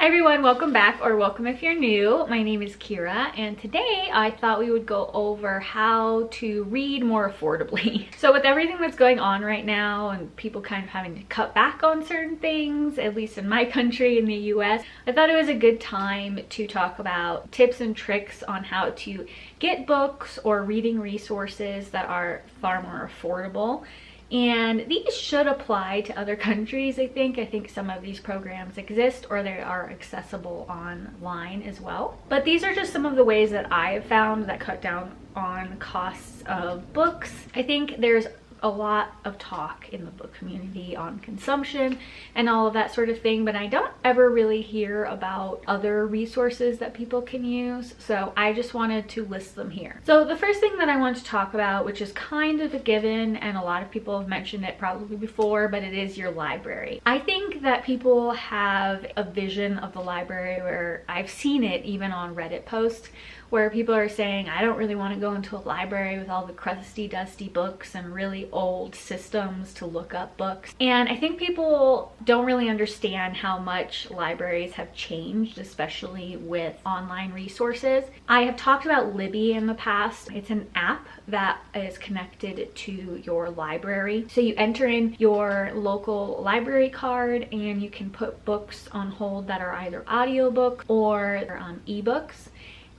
Hi everyone, welcome back, or welcome if you're new. My name is Kira, and today I thought we would go over how to read more affordably. So with everything that's going on right now and people kind of having to cut back on certain things, at least in my country, in the US, I thought it was a good time to talk about tips and tricks on how to get books or reading resources that are far more affordable. And these should apply to other countries, I think. I think some of these programs exist or they are accessible online as well. But these are just some of the ways that I have found that cut down on costs of books. I think there's a lot of talk in the book community on consumption and all of that sort of thing, but I don't ever really hear about other resources that people can use, so I just wanted to list them here. So the first thing that I want to talk about, which is kind of a given and a lot of people have mentioned it probably before, but it is your library. I think that people have a vision of the library where I've seen it even on Reddit posts where people are saying, I don't really want to go into a library with all the crusty, dusty books and really old systems to look up books. And I think people don't really understand how much libraries have changed, especially with online resources. I have talked about Libby in the past. It's an app that is connected to your library. So you enter in your local library card and you can put books on hold that are either audiobook or ebooks.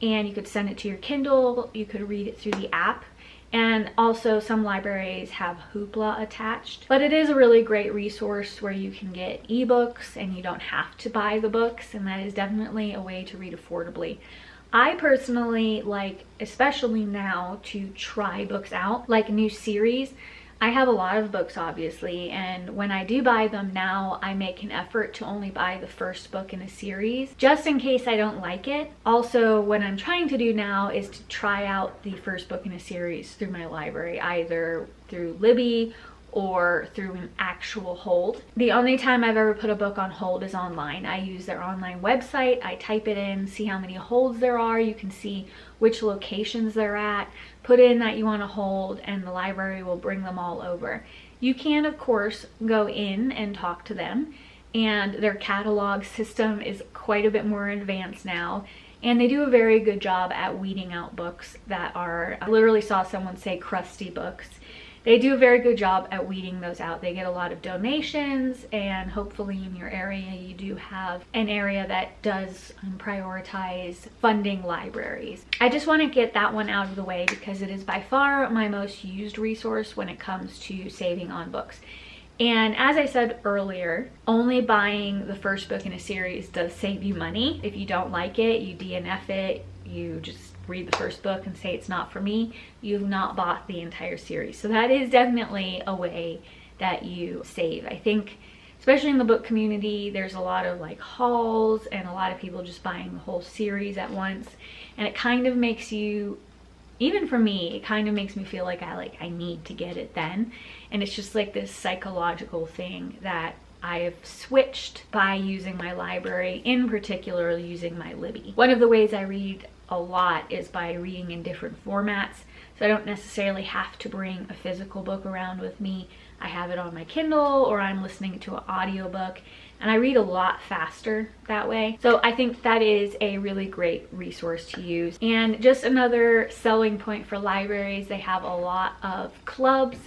And you could send it to your Kindle, you could read it through the app, and also some libraries have Hoopla attached. But it is a really great resource where you can get ebooks and you don't have to buy the books, and that is definitely a way to read affordably. I personally like, especially now, to try books out, like a new series. I have a lot of books obviously, and when I do buy them now, I make an effort to only buy the first book in a series, just in case I don't like it. Also, what I'm trying to do now is to try out the first book in a series through my library, either through Libby or through an actual hold. The only time I've ever put a book on hold is online. I use their online website, I type it in, see how many holds there are, you can see which locations they're at, put in that you want to hold, and the library will bring them all over. You can, of course, go in and talk to them, and their catalog system is quite a bit more advanced now, and they do a very good job at weeding out books that are, I literally saw someone say crusty books. They do a very good job at weeding those out. They get a lot of donations, and hopefully in your area you do have an area that does prioritize funding libraries. I just want to get that one out of the way because it is by far my most used resource when it comes to saving on books. And as I said earlier, only buying the first book in a series does save you money. If you don't like it, you DNF it, you just read the first book and say it's not for me, you've not bought the entire series. So that is definitely a way that you save. I think especially in the book community, there's a lot of like hauls and a lot of people just buying the whole series at once, and it kind of makes you, even for me, it kind of makes me feel like I need to get it then. And it's just like this psychological thing that I have switched by using my library, in particular using my Libby. One of the ways I read a lot is by reading in different formats, so I don't necessarily have to bring a physical book around with me. I have it on my Kindle or I'm listening to an audiobook, and I read a lot faster that way. So I think that is a really great resource to use. And just another selling point for libraries, they have a lot of clubs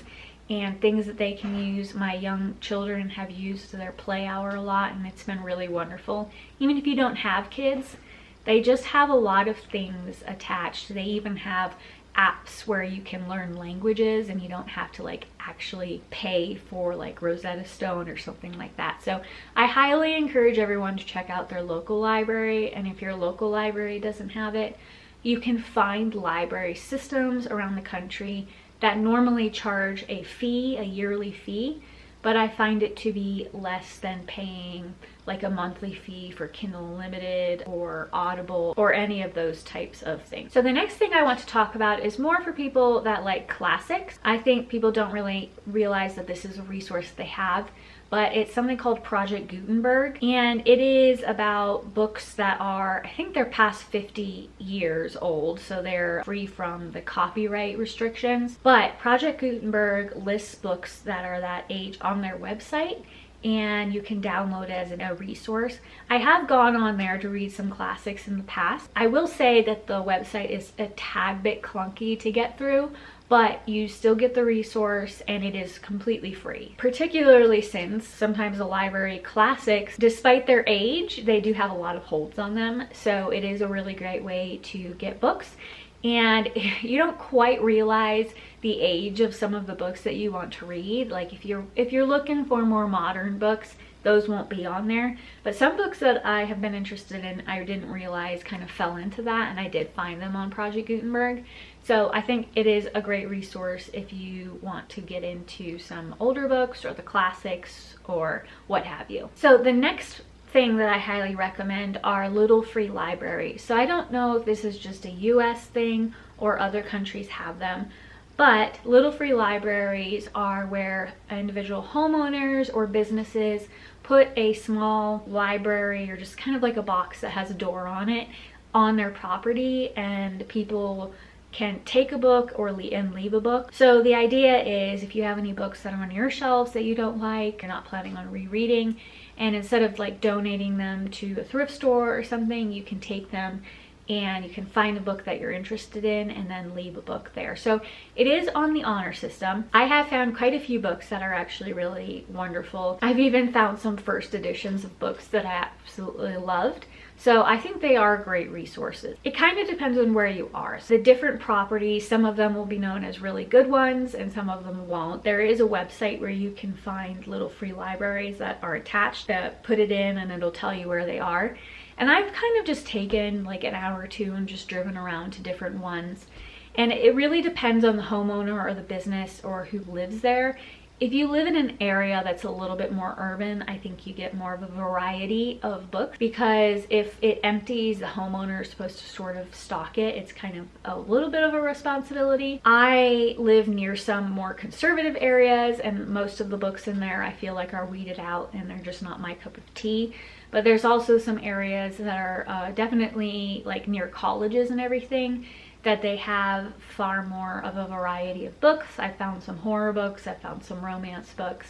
and things that they can use. My young children have used their play hour a lot, and it's been really wonderful. Even if you don't have kids, they just have a lot of things attached. They even have apps where you can learn languages and you don't have to like actually pay for like Rosetta Stone or something like that. So I highly encourage everyone to check out their local library, and if your local library doesn't have it, you can find library systems around the country that normally charge a fee, a yearly fee, but I find it to be less than paying like a monthly fee for Kindle Unlimited or Audible or any of those types of things. So the next thing I want to talk about is more for people that like classics. I think people don't really realize that this is a resource they have, but it's something called Project Gutenberg, and it is about books that are, I think they're past 50 years old, so they're free from the copyright restrictions. But Project Gutenberg lists books that are that age on their website, and you can download it as a resource. I have gone on there to read some classics in the past. I will say that the website is a tad bit clunky to get through, but you still get the resource and it is completely free. Particularly since sometimes the library classics, despite their age, they do have a lot of holds on them. So it is a really great way to get books. And you don't quite realize the age of some of the books that you want to read. Like if you're looking for more modern books, those won't be on there. But some books that I have been interested in, I didn't realize kind of fell into that, and I did find them on Project Gutenberg. So I think it is a great resource if you want to get into some older books or the classics or what have you. So the next thing that I highly recommend are little free libraries. So I don't know if this is just a US thing or other countries have them, but little free libraries are where individual homeowners or businesses put a small library or just kind of like a box that has a door on it on their property, and people can take a book or leave a book. So the idea is if you have any books that are on your shelves that you don't like, you're not planning on rereading, and instead of like donating them to a thrift store or something, you can take them and you can find a book that you're interested in and then leave a book there. So it is on the honor system. I have found quite a few books that are actually really wonderful. I've even found some first editions of books that I absolutely loved. So I think they are great resources. It kind of depends on where you are. So the different properties, some of them will be known as really good ones and some of them won't. There is a website where you can find little free libraries that are attached, that put it in and it'll tell you where they are. And I've kind of just taken like an hour or two and just driven around to different ones. And it really depends on the homeowner or the business or who lives there. If you live in an area that's a little bit more urban, I think you get more of a variety of books, because if it empties, the homeowner is supposed to sort of stock it. It's kind of a little bit of a responsibility. I live near some more conservative areas, and most of the books in there I feel like are weeded out and they're just not my cup of tea. But there's also some areas that are definitely like near colleges and everything, that they have far more of a variety of books. I found some horror books, I found some romance books,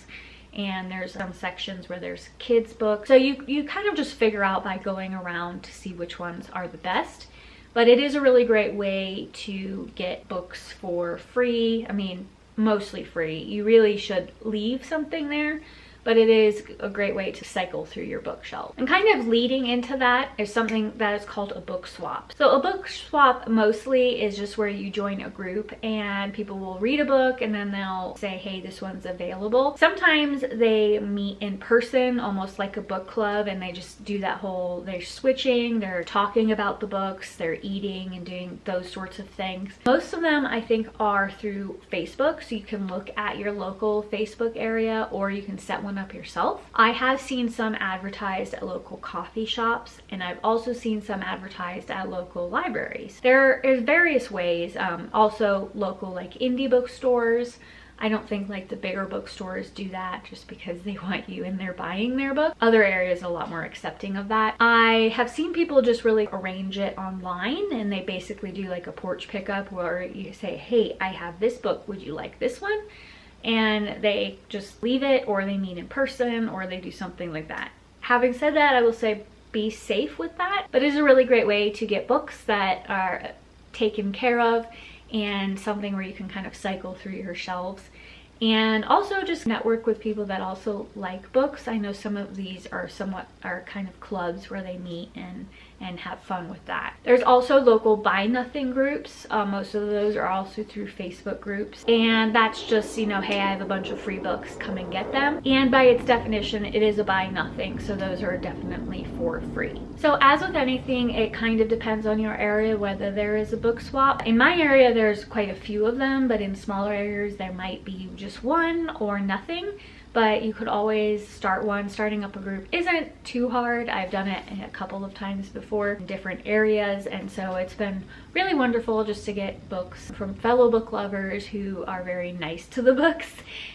and there's some sections where there's kids books. So you kind of just figure out by going around to see which ones are the best. But it is a really great way to get books for free. I mean, mostly free. You really should leave something there, but it is a great way to cycle through your bookshelf. And kind of leading into that is something that is called a book swap. So a book swap mostly is just where you join a group and people will read a book and then they'll say, hey, this one's available. Sometimes they meet in person, almost like a book club, and they just do that whole, they're switching, they're talking about the books, they're eating and doing those sorts of things. Most of them I think are through Facebook, so you can look at your local Facebook area or you can set one up yourself. I have seen some advertised at local coffee shops, and I've also seen some advertised at local libraries. There is various ways, also local like indie bookstores. I don't think like the bigger bookstores do that just because they want you in there buying their book. Other areas are a lot more accepting of that. I have seen people just really arrange it online, and they basically do like a porch pickup where you say, hey, I have this book, would you like this one? And they just leave it, or they meet in person, or they do something like that. Having said that, I will say be safe with that, but it is a really great way to get books that are taken care of and something where you can kind of cycle through your shelves. And also just network with people that also like books. I know some of these are kind of clubs where they meet and have fun with that. There's also local buy nothing groups. Most of those are also through Facebook groups. And that's just, you know, hey, I have a bunch of free books, come and get them. And by its definition, it is a buy nothing. So those are definitely for free. So as with anything, it kind of depends on your area whether there is a book swap. In my area, there's quite a few of them, but in smaller areas, there might be just one or nothing. But you could always start one. Starting up a group isn't too hard. I've done it a couple of times before in different areas, and so it's been really wonderful just to get books from fellow book lovers who are very nice to the books,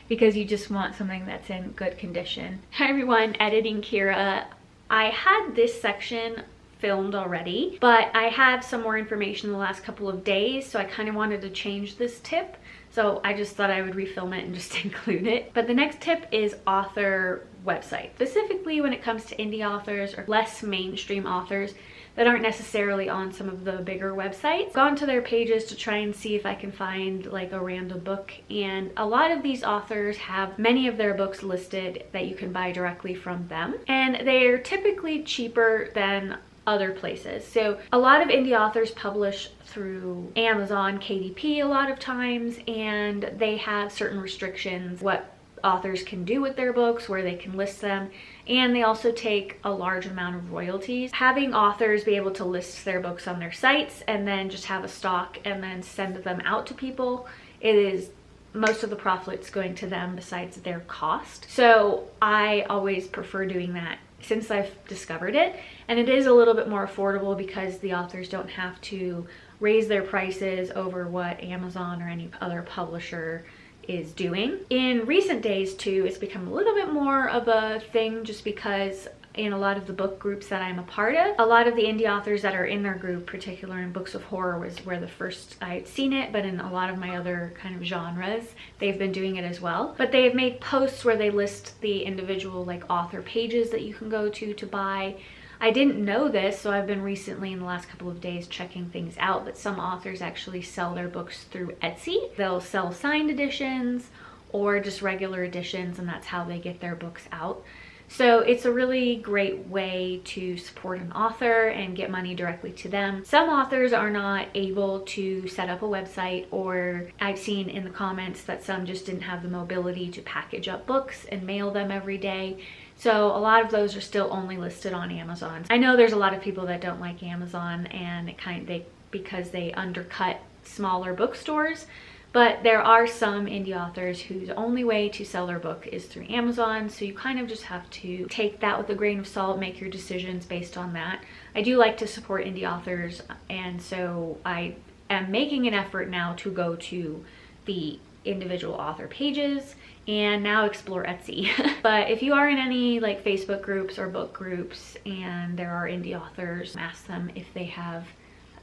because you just want something that's in good condition. Hi everyone, editing Kira. I had this section filmed already, but I had some more information the last couple of days, so I kind of wanted to change this tip. So I just thought I would refilm it and just include it. But the next tip is author website, specifically when it comes to indie authors or less mainstream authors that aren't necessarily on some of the bigger websites. I've gone to their pages to try and see if I can find like a random book, and a lot of these authors have many of their books listed that you can buy directly from them, and they're typically cheaper than other places. So a lot of indie authors publish through Amazon, KDP a lot of times, and they have certain restrictions what authors can do with their books, where they can list them, and they also take a large amount of royalties. Having authors be able to list their books on their sites and then just have a stock and then send them out to people, it is most of the profits going to them besides their cost. So I always prefer doing that since I've discovered it, and it is a little bit more affordable because the authors don't have to raise their prices over what Amazon or any other publisher is doing. In recent days too, it's become a little bit more of a thing just because in a lot of the book groups that I'm a part of, a lot of the indie authors that are in their group, particularly in books of horror, was where the first I had seen it, but in a lot of my other kind of genres, they've been doing it as well. But they have made posts where they list the individual like author pages that you can go to buy. I didn't know this, so I've been recently in the last couple of days checking things out, but some authors actually sell their books through Etsy. They'll sell signed editions or just regular editions, and that's how they get their books out. So it's a really great way to support an author and get money directly to them. Some authors are not able to set up a website, or I've seen in the comments that some just didn't have the mobility to package up books and mail them every day. So a lot of those are still only listed on Amazon. I know there's a lot of people that don't like Amazon, and because they undercut smaller bookstores, but there are some indie authors whose only way to sell their book is through Amazon. So you kind of just have to take that with a grain of salt, make your decisions based on that. I do like to support indie authors, and so I am making an effort now to go to the individual author pages and now explore Etsy. But if you are in any like Facebook groups or book groups and there are indie authors, ask them if they have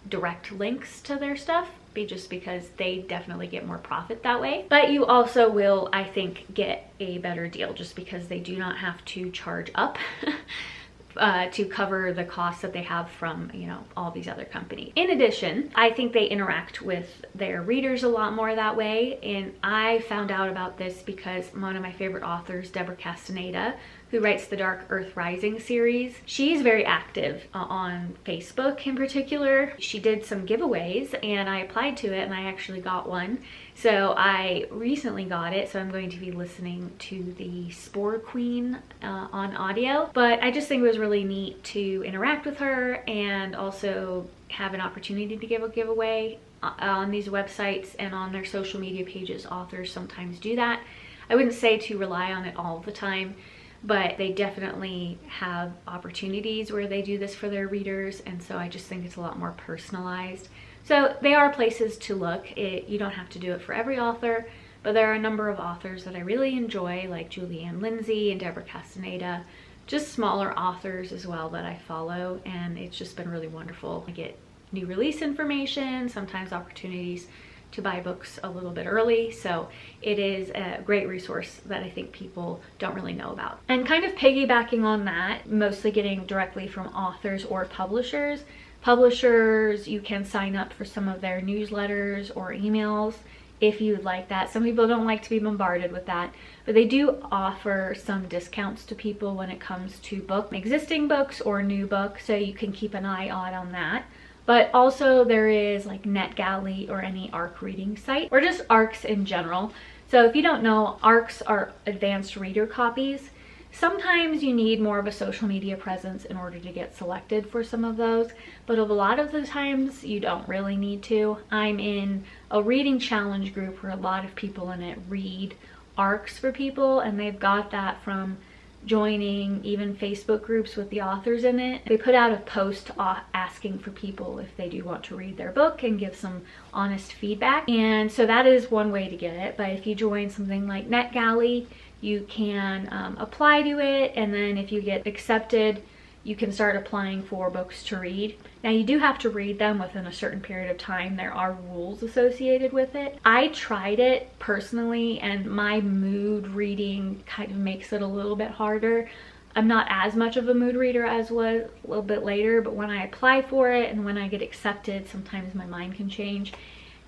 direct links to their stuff, just because they definitely get more profit that way. But you also will, I think, get a better deal just because they do not have to charge up to cover the costs that they have from, you know, all these other companies. In addition, I think they interact with their readers a lot more that way, and I found out about this because one of my favorite authors, Deborah Castaneda, who writes the Dark Earth Rising series, she's very active on Facebook in particular. She did some giveaways and I applied to it and I actually got one. So I recently got it, so I'm going to be listening to the Spore Queen on audio. But I just think it was really neat to interact with her and also have an opportunity to give a giveaway on these websites and on their social media pages. Authors sometimes do that. I wouldn't say to rely on it all the time, but they definitely have opportunities where they do this for their readers, and so I just think it's a lot more personalized. So they are places to look. You don't have to do it for every author, but there are a number of authors that I really enjoy, like Julianne Lindsay and Deborah Castaneda, just smaller authors as well that I follow, and it's just been really wonderful. I get new release information, sometimes opportunities to buy books a little bit early, so it is a great resource that I think people don't really know about. And kind of piggybacking on that, mostly getting directly from authors or publishers. Publishers, you can sign up for some of their newsletters or emails if you'd like that. Some people don't like to be bombarded with that, but they do offer some discounts to people when it comes to existing books or new books, so you can keep an eye out on that. But also there is like NetGalley or any ARC reading site, or just ARCs in general. So if you don't know, ARCs are advanced reader copies. Sometimes you need more of a social media presence in order to get selected for some of those, but a lot of the times you don't really need to. I'm in a reading challenge group where a lot of people in it read ARCs for people, and they've got that from joining even Facebook groups with the authors in it. They put out a post asking for people if they do want to read their book and give some honest feedback. And so that is one way to get it. But if you join something like NetGalley, you can apply to it, and then if you get accepted, you can start applying for books to read. Now you do have to read them within a certain period of time. There are rules associated with it. I tried it personally and my mood reading kind of makes it a little bit harder. I'm not as much of a mood reader as was a little bit later, but when I apply for it and when I get accepted, sometimes my mind can change.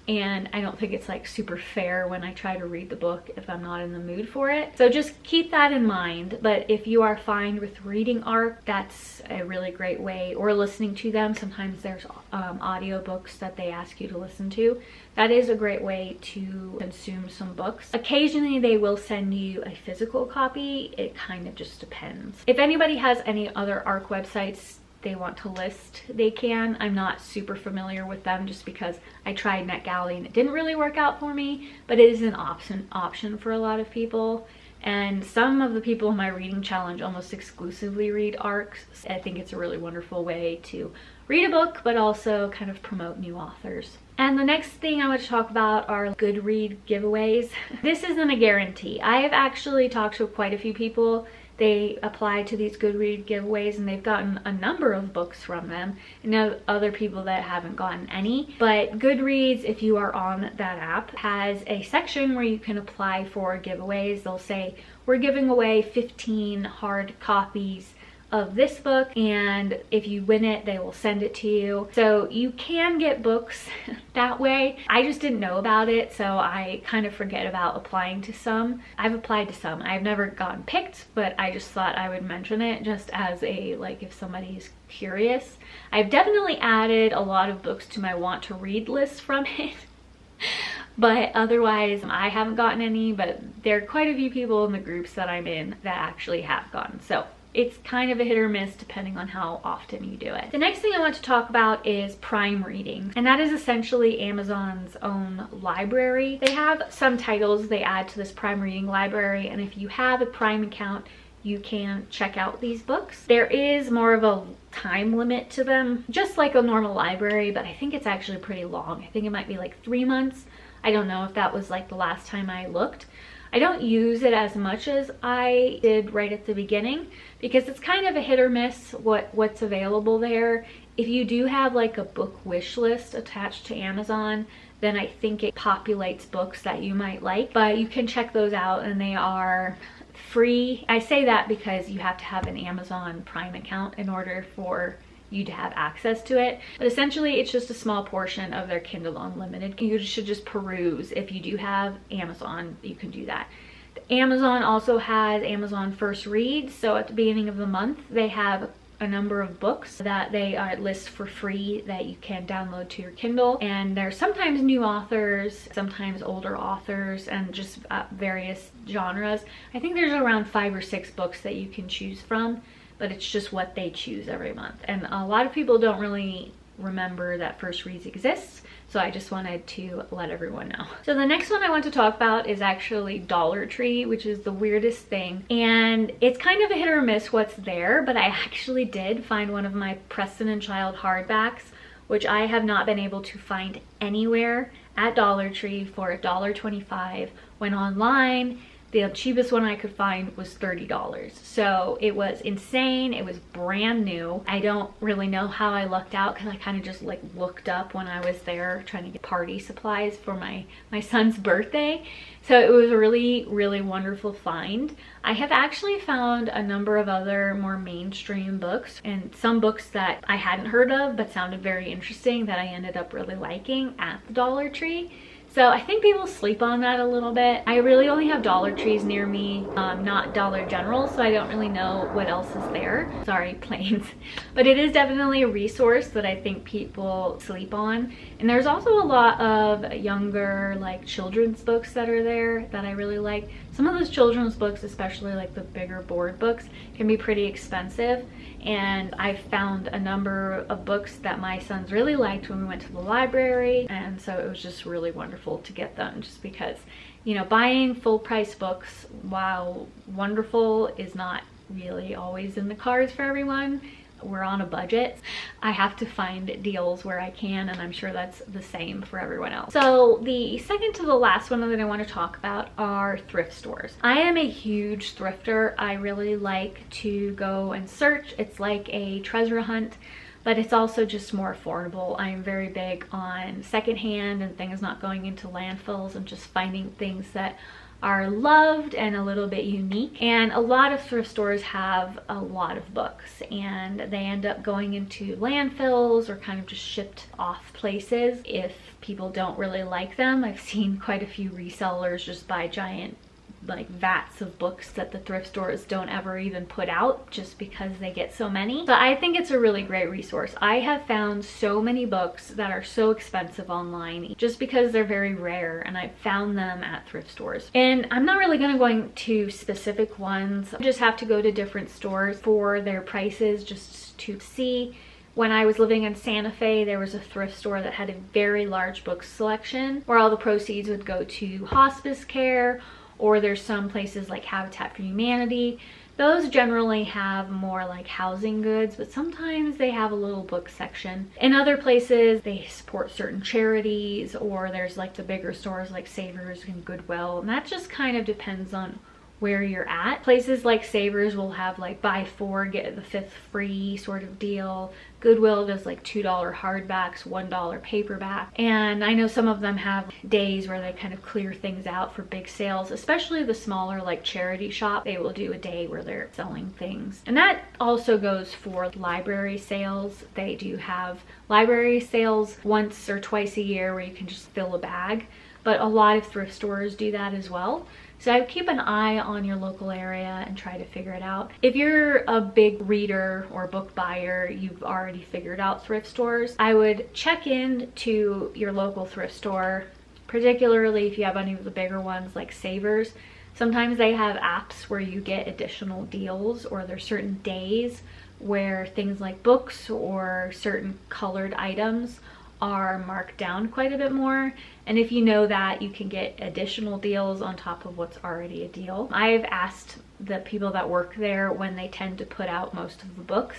And I don't think it's like super fair when I try to read the book if I'm not in the mood for it. So just keep that in mind. But if you are fine with reading ARC, that's a really great way, or listening to them. Sometimes there's audiobooks that they ask you to listen to. That is a great way to consume some books. Occasionally they will send you a physical copy. It kind of just depends. If anybody has any other ARC websites they want to list, they can. I'm not super familiar with them just because I tried NetGalley and it didn't really work out for me, but it is an option for a lot of people. And some of the people in my reading challenge almost exclusively read ARCs. I think it's a really wonderful way to read a book, but also kind of promote new authors. And the next thing I want to talk about are Goodreads giveaways. This isn't a guarantee. I have actually talked to quite a few people. They applied to these Goodreads giveaways and they've gotten a number of books from them. I know other people that haven't gotten any, but Goodreads, if you are on that app, has a section where you can apply for giveaways. They'll say, we're giving away 15 hard copies of this book, and if you win it they will send it to you. So you can get books that way. I just didn't know about it, so I kind of forget about applying to some. I've applied to some. I've never gotten picked, but I just thought I would mention it just as a, like, if somebody's curious. I've definitely added a lot of books to my want to read list from it. But otherwise, I haven't gotten any, but there are quite a few people in the groups that I'm in that actually have gotten. So it's kind of a hit or miss depending on how often you do it. The next thing I want to talk about is Prime Reading, and that is essentially Amazon's own library. They have some titles they add to this Prime Reading library, and if you have a Prime account, you can check out these books. There is more of a time limit to them, just like a normal library, but I think it's actually pretty long. I think it might be like 3 months. I don't know if that was like the last time I looked. I don't use it as much as I did right at the beginning because it's kind of a hit or miss what's available there. If you do have like a book wish list attached to Amazon, then I think it populates books that you might like, but you can check those out and they are free. I say that because you have to have an Amazon Prime account in order for you to have access to it, but essentially it's just a small portion of their Kindle Unlimited. You should just peruse. If you do have Amazon, you can do that. Amazon also has Amazon First Reads, so at the beginning of the month they have a number of books that they list for free that you can download to your Kindle, and there's sometimes new authors, sometimes older authors, and just various genres. I think there's around 5 or 6 books that you can choose from, but it's just what they choose every month. And a lot of people don't really remember that First Reads exists, so I just wanted to let everyone know. So the next one I want to talk about is actually Dollar Tree, which is the weirdest thing. And it's kind of a hit or miss what's there, but I actually did find one of my Preston and Child hardbacks, which I have not been able to find anywhere, at Dollar Tree for $1.25, when online the cheapest one I could find was $30. So it was insane. It was brand new. I don't really know how I lucked out because I kind of just like looked up when I was there trying to get party supplies for my son's birthday. So it was a really, really wonderful find. I have actually found a number of other more mainstream books and some books that I hadn't heard of but sounded very interesting that I ended up really liking at the Dollar Tree. So I think people sleep on that a little bit. I really only have Dollar Trees near me, not Dollar General, so I don't really know what else is there. Sorry, planes. But it is definitely a resource that I think people sleep on. And there's also a lot of younger, like, children's books that are there that I really like. Some of those children's books, especially like the bigger board books, can be pretty expensive. And I found a number of books that my sons really liked when we went to the library, and so it was just really wonderful to get them, just because, you know, buying full price books, while wonderful, is not really always in the cards for everyone. we're on a budget, I have to find deals where I can, and I'm sure that's the same for everyone else. So the second to the last one that I want to talk about are thrift stores. I am a huge thrifter. I really like to go and search. It's like a treasure hunt, but it's also just more affordable. I am very big on secondhand and things not going into landfills and just finding things that are loved and a little bit unique. And a lot of thrift stores have a lot of books, and they end up going into landfills or kind of just shipped off places if people don't really like them. I've seen quite a few resellers just buy giant like vats of books that the thrift stores don't ever even put out just because they get so many. So I think it's a really great resource. I have found so many books that are so expensive online just because they're very rare, and I found them at thrift stores. And I'm not really going to go into specific ones. I just have to go to different stores for their prices just to see. When I was living in Santa Fe, there was a thrift store that had a very large book selection where all the proceeds would go to hospice care, or there's some places like Habitat for Humanity. Those generally have more like housing goods, but sometimes they have a little book section. In other places, they support certain charities, or there's like the bigger stores like Savers and Goodwill, and that just kind of depends on where you're at. Places like Savers will have like buy 4 get the 5th free sort of deal. Goodwill does like $2 hardbacks, $1 paperback. And I know some of them have days where they kind of clear things out for big sales, especially the smaller like charity shop. They will do a day where they're selling things. And that also goes for library sales. They do have library sales once or twice a year where you can just fill a bag, but a lot of thrift stores do that as well. So I would keep an eye on your local area and try to figure it out. If you're a big reader or book buyer, you've already figured out thrift stores, I would check in to your local thrift store, particularly if you have any of the bigger ones like Savers. Sometimes they have apps where you get additional deals, or there's certain days where things like books or certain colored items are marked down quite a bit more. And if you know that, you can get additional deals on top of what's already a deal. I've asked the people that work there when they tend to put out most of the books,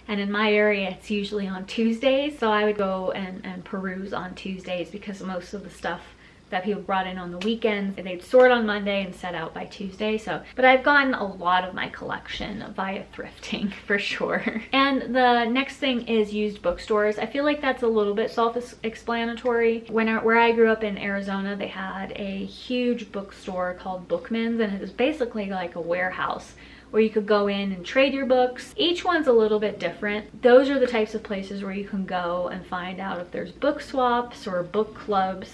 and in my area it's usually on Tuesdays, so I would go and peruse on Tuesdays because most of the stuff that people brought in on the weekends, they'd sort on Monday and set out by Tuesday. So, but I've gotten a lot of my collection via thrifting for sure. And the next thing is used bookstores. I feel like that's a little bit self-explanatory. Where I grew up in Arizona, they had a huge bookstore called Bookman's, and it was basically like a warehouse where you could go in and trade your books. Each one's a little bit different. Those are the types of places where you can go and find out if there's book swaps or book clubs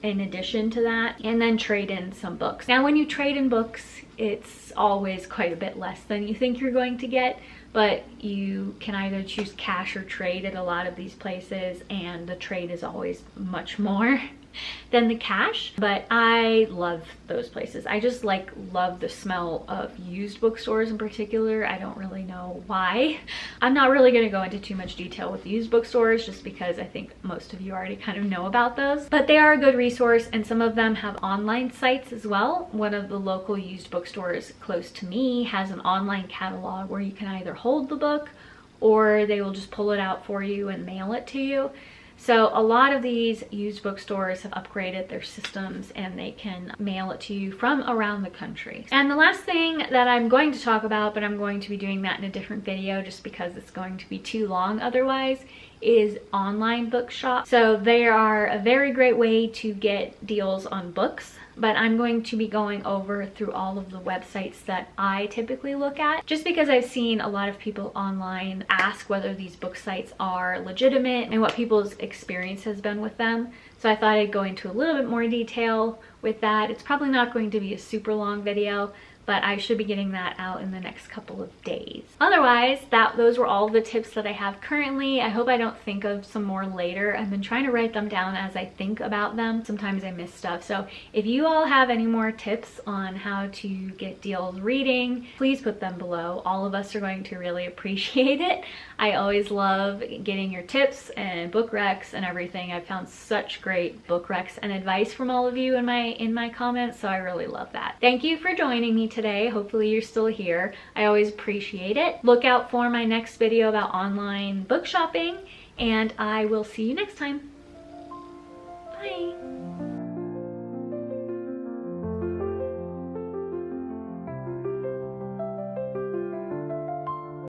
in addition to that, and then trade in some books. Now when you trade in books, it's always quite a bit less than you think you're going to get, but you can either choose cash or trade at a lot of these places, and the trade is always much more than the cash. But I love those places. I just love the smell of used bookstores in particular. I don't really know why. I'm not really going to go into too much detail with used bookstores just because I think most of you already kind of know about those, but they are a good resource, and some of them have online sites as well. One of the local used bookstores close to me has an online catalog where you can either hold the book or they will just pull it out for you and mail it to you. So a lot of these used bookstores have upgraded their systems, and they can mail it to you from around the country. And the last thing that I'm going to talk about, but I'm going to be doing that in a different video just because it's going to be too long otherwise, is online bookshops. So they are a very great way to get deals on books, but I'm going to be going over through all of the websites that I typically look at, just because I've seen a lot of people online ask whether these book sites are legitimate and what people's experience has been with them. So I thought I'd go into a little bit more detail with that. It's probably not going to be a super long video, but I should be getting that out in the next couple of days. Otherwise, those were all the tips that I have currently. I hope I don't think of some more later. I've been trying to write them down as I think about them. Sometimes I miss stuff. So if you all have any more tips on how to get deals reading, please put them below. All of us are going to really appreciate it. I always love getting your tips and book recs and everything. I've found such great book recs and advice from all of you in my comments, so I really love that. Thank you for joining me today. today. Hopefully you're still here. I always appreciate it. Look out for my next video about online book shopping, and I will see you next time. Bye.